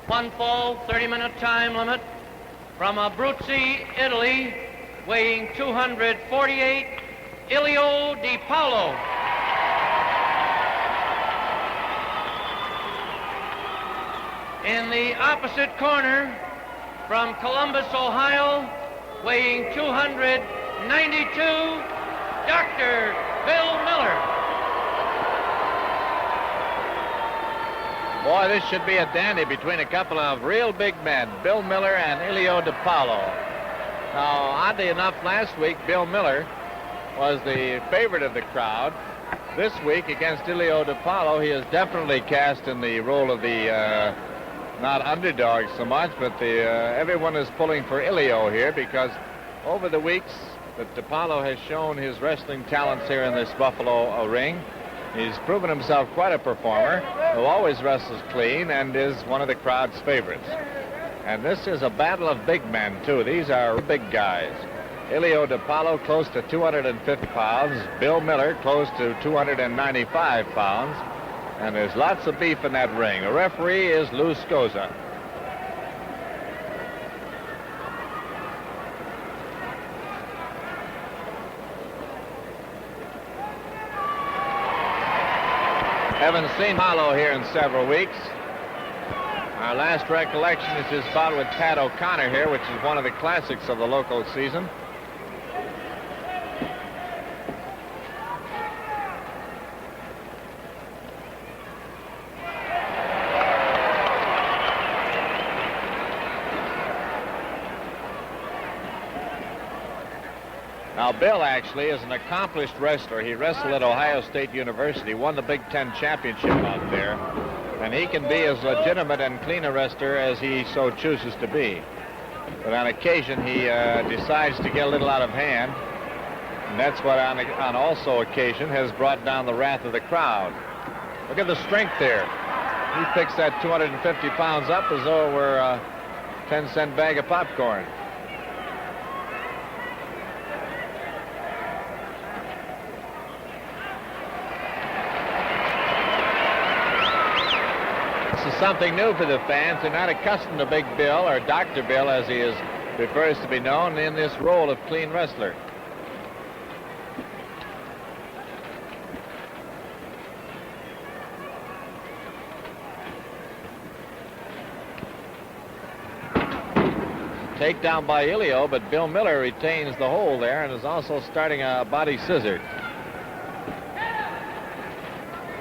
One fall, 30-minute time limit from Abruzzi, Italy, weighing 248, Ilio DiPaolo. In the opposite corner, from Columbus, Ohio, weighing 292, Dr. Bill Miller. Boy, this should be a dandy between a couple of real big men, Bill Miller and Ilio DiPaolo. Now, oddly enough, last week, Bill Miller was the favorite of the crowd. This week, against Ilio DiPaolo, he is definitely cast in the role of the not underdog so much, but everyone is pulling for Ilio here because over the weeks that DiPaolo has shown his wrestling talents here in this Buffalo ring, he's proven himself quite a performer who always wrestles clean and is one of the crowd's favorites. And this is a battle of big men, too. These are big guys. Ilio DiPaolo close to 250 pounds, Bill Miller close to 295 pounds. And there's lots of beef in that ring. The referee is Lou Scosa. Haven't seen Hollow here in several weeks. Our last recollection is his bout with Pat O'Connor here, which is one of the classics of the local season. Now, Bill actually is an accomplished wrestler. He wrestled at Ohio State University, won the Big Ten championship out there, and he can be as legitimate and clean a wrestler as he so chooses to be. But on occasion, he decides to get a little out of hand, and that's what on also occasion has brought down the wrath of the crowd. Look at the strength there. He picks that 250 pounds up as though it were a 10-cent bag of popcorn. Something new for the fans. They're not accustomed to Big Bill, or Dr. Bill as he prefers to be known, in this role of clean wrestler. Takedown by Ilio, but Bill Miller retains the hold there and is also starting a body scissor.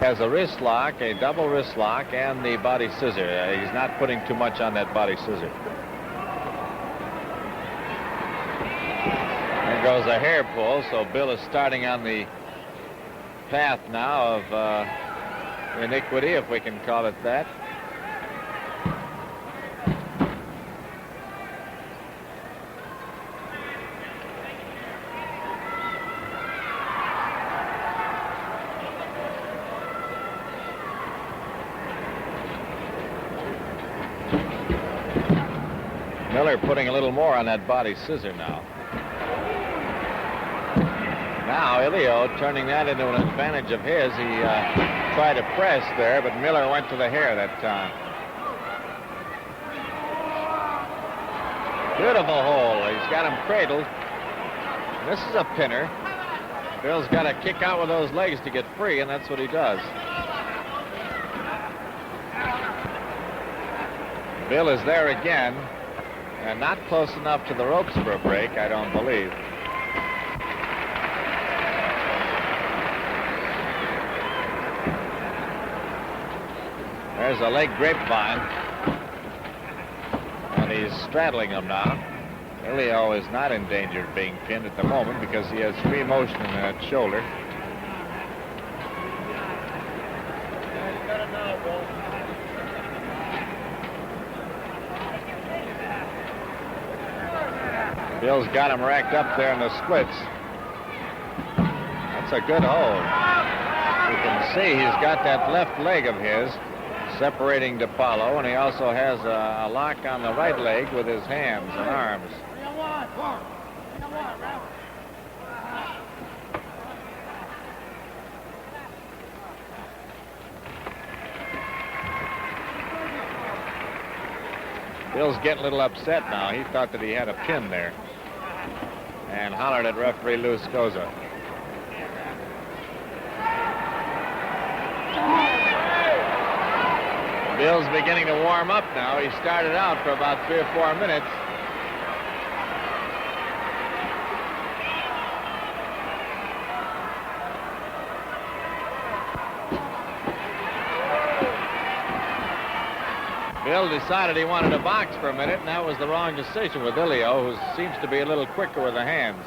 Has a wrist lock, a double wrist lock, and the body scissor. He's not putting too much on that body scissor. There goes a hair pull, so Bill is starting on the path now of iniquity, if we can call it that. Miller putting a little more on that body scissor now. Now Ilio turning that into an advantage of his. He tried to press there, but Miller went to the hair that time. Beautiful hold. He's got him cradled. This is a pinner. Bill's got to kick out with those legs to get free, and that's what he does. Bill is there again. And not close enough to the ropes for a break, I don't believe. There's a leg grapevine. And he's straddling him now. Ilio is not in danger of being pinned at the moment because he has free motion in that shoulder. Bill's got him racked up there in the splits. That's a good hold. You can see he's got that left leg of his separating DiPaolo, and he also has a lock on the right leg with his hands and arms. Bill's getting a little upset now. He thought that he had a pin there and hollered at referee Lou Scosa. Bill's beginning to warm up now. He started out for about 3 or 4 minutes. Bill decided he wanted to box for a minute, and that was the wrong decision with Ilio, who seems to be a little quicker with the hands.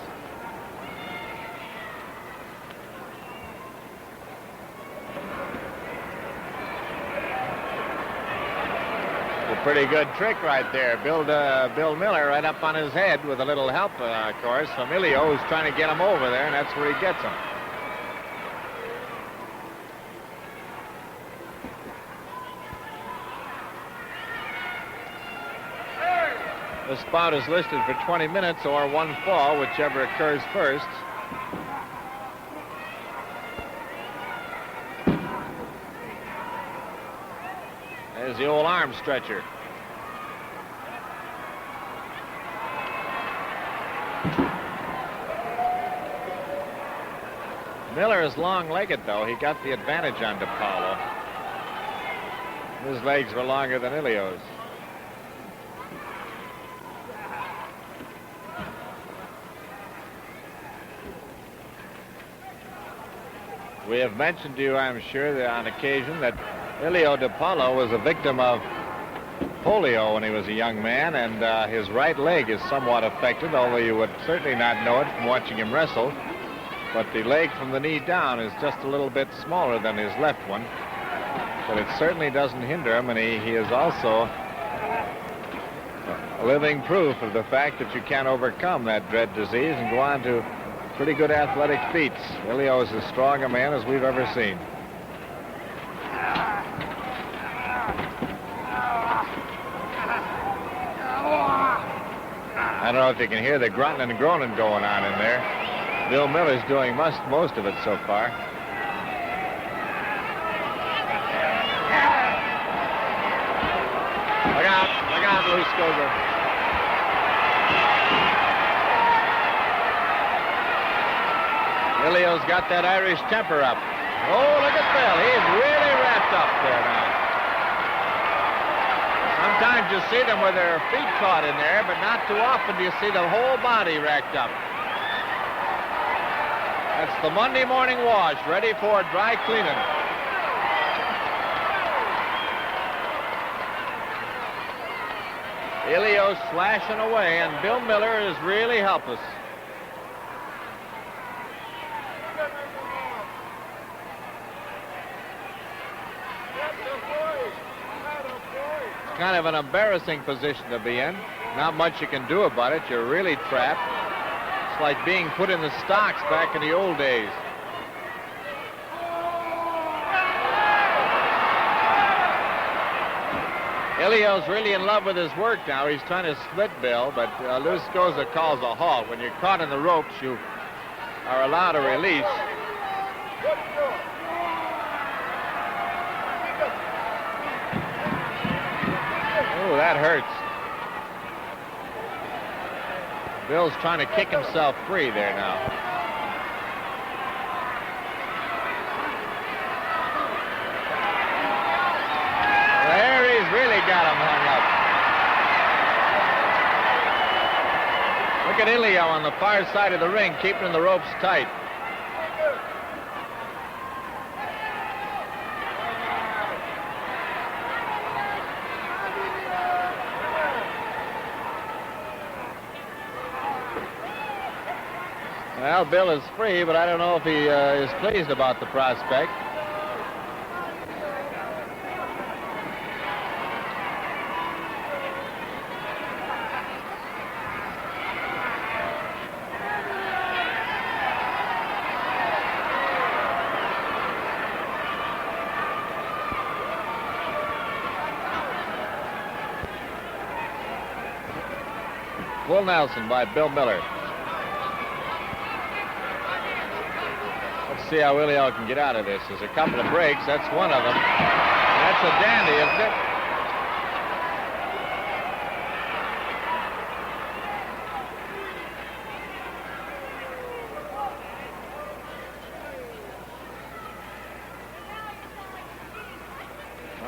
A pretty good trick right there. Bill Miller right up on his head with a little help, of course, from Ilio, who's trying to get him over there, and that's where he gets him. This bout is listed for 20 minutes or 1 fall, whichever occurs first. There's the old arm stretcher. Miller is long-legged, though. He got the advantage on DiPaolo. His legs were longer than Ilio's. We have mentioned to you, I'm sure, that on occasion that Ilio DiPaolo was a victim of polio when he was a young man, and his right leg is somewhat affected, although you would certainly not know it from watching him wrestle. But the leg from the knee down is just a little bit smaller than his left one. But it certainly doesn't hinder him, and he is also living proof of the fact that you can overcome that dread disease and go on to pretty good athletic feats. Ilio is as strong a man as we've ever seen. I don't know if you can hear the grunting and groaning going on in there. Bill Miller's doing most of it so far. Look out, Lou Scosa. Ilio's got that Irish temper up. Oh, look at Bill. He's really wrapped up there now. Sometimes you see them with their feet caught in there, but not too often do you see the whole body racked up. That's the Monday morning wash, ready for dry cleaning. Ilio's slashing away, and Bill Miller is really helpless. Kind of an embarrassing position to be in. Not much you can do about it. You're really trapped. It's like being put in the stocks back in the old days. Ilio's really in love with his work now. He's trying to split Bill, but Lou Scosa calls a halt. When you're caught in the ropes, you are allowed a release. Oh, that hurts. Bill's trying to kick himself free there now. There, he's really got him hung up. Look at Ilio on the far side of the ring, keeping the ropes tight. Well, Bill is free, but I don't know if he is pleased about the prospect. Full Nelson by Bill Miller. See how Ilio can get out of this. There's a couple of breaks. That's one of them. That's a dandy, isn't it?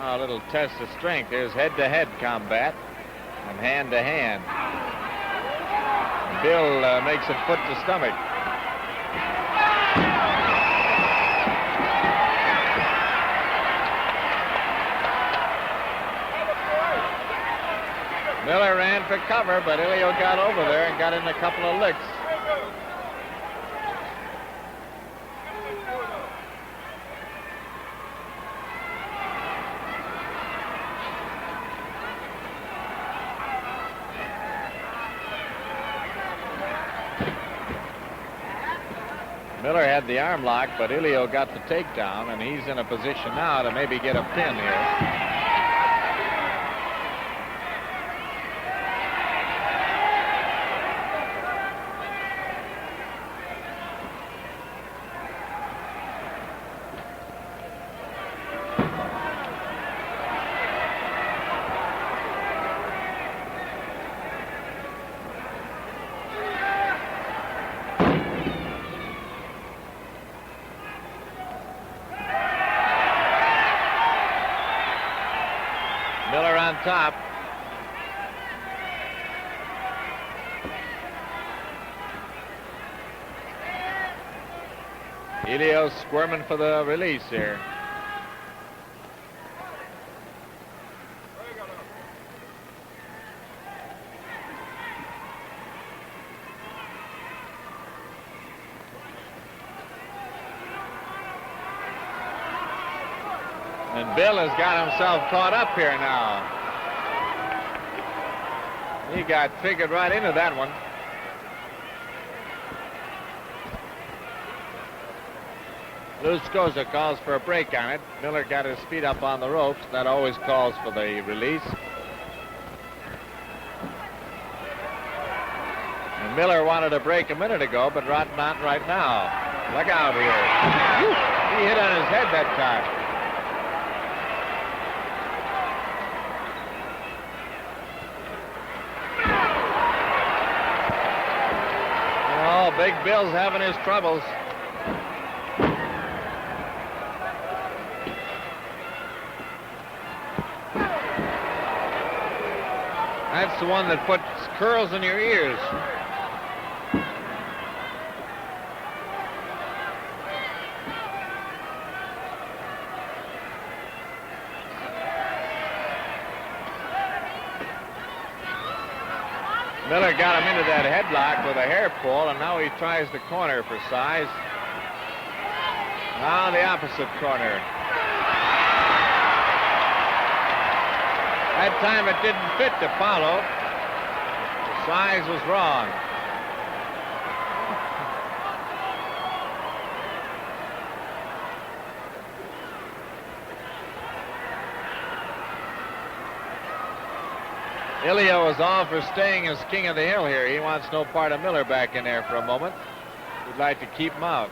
A little test of strength. There's head-to-head combat and hand-to-hand. Bill makes it foot to stomach. Miller ran for cover, but Ilio got over there and got in a couple of licks. Miller had the arm lock, but Ilio got the takedown, and he's in a position now to maybe get a pin here. Miller on top. Ilio squirming for the release here. And Bill has got himself caught up here now. He got figured right into that one. Lou Scosa calls for a break on it. Miller got his feet up on the ropes. That always calls for the release. And Miller wanted a break a minute ago, but not right now. Look out here. He hit on his head that time. Oh, Big Bill's having his troubles. That's the one that puts curls in your ears. Miller got him into that headlock with a hair pull, and now he tries the corner for size. Now the opposite corner. That time it didn't fit DiPaolo. The size was wrong. Ilio is all for staying as king of the hill here. He wants no part of Miller back in there for a moment. He'd like to keep him out.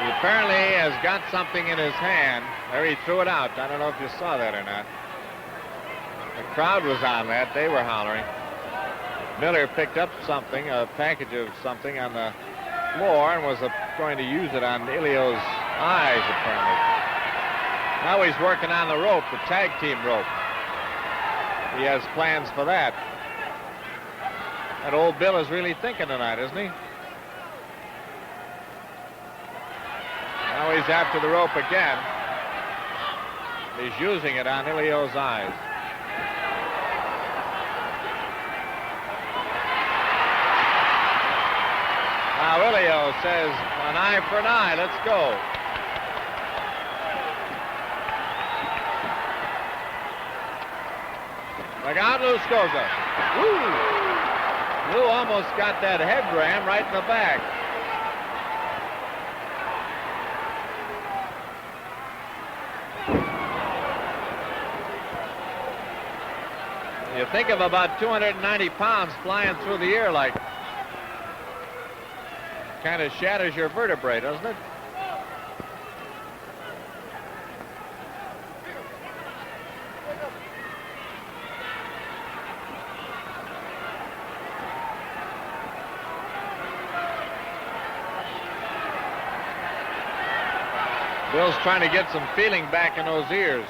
He apparently has got something in his hand. There, he threw it out. I don't know if you saw that or not. The crowd was on that. They were hollering. Miller picked up something, a package of something on the floor, and was going to use it on Ilio's eyes, apparently. Now he's working on the rope, the tag team rope. He has plans for that. That old Bill is really thinking tonight, isn't he? Now he's after the rope again. He's using it on Ilio's eyes. Now Ilio says, an eye for an eye, let's go. Look out, Lou Scosa. Lou almost got that head ram right in the back. You think of about 290 pounds flying through the air like kind of shatters your vertebrae, doesn't it? Bill's trying to get some feeling back in those ears.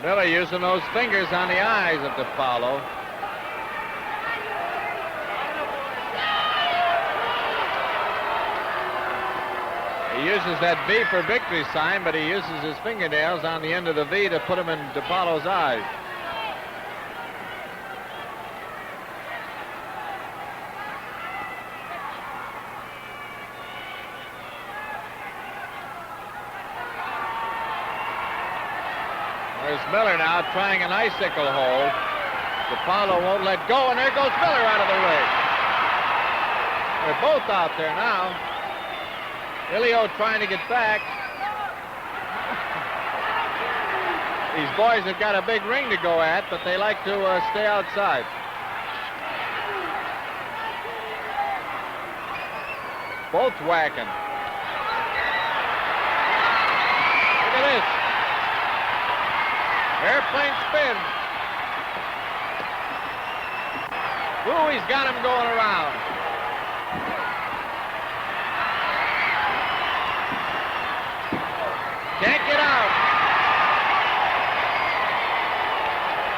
Miller using those fingers on the eyes of DiPaolo. He uses that V for victory sign, but he uses his fingernails on the end of the V to put them in DiPaolo's eyes. There's Miller now trying an icicle hold. DiPaolo won't let go, and there goes Miller out of the ring. They're both out there now. Ilio trying to get back. These boys have got a big ring to go at, but they like to stay outside. Both whacking. Look at this. Airplane spin. Ooh, he's got him going around. Can't get out.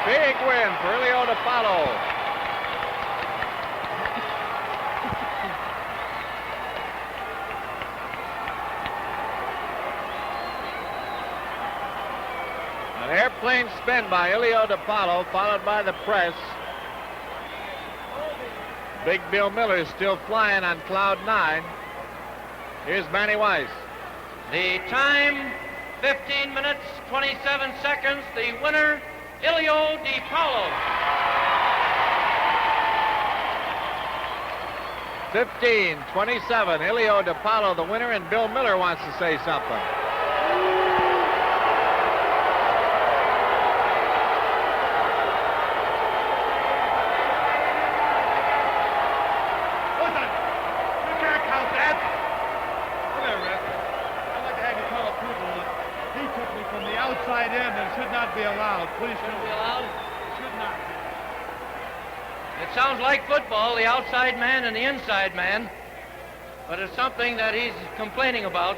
Big win for Ilio DiPaolo. An airplane spin by Ilio DiPaolo, followed by the press. Big Bill Miller is still flying on cloud 9. Here's Manny Weiss. The time, 15 minutes, 27 seconds. The winner, Ilio DiPaolo. 15-27. Ilio DiPaolo the winner, and Bill Miller wants to say something. Outside in and should not be allowed. Please shouldn't be allowed. Should not be. It sounds like football, the outside man and the inside man, but it's something that he's complaining about.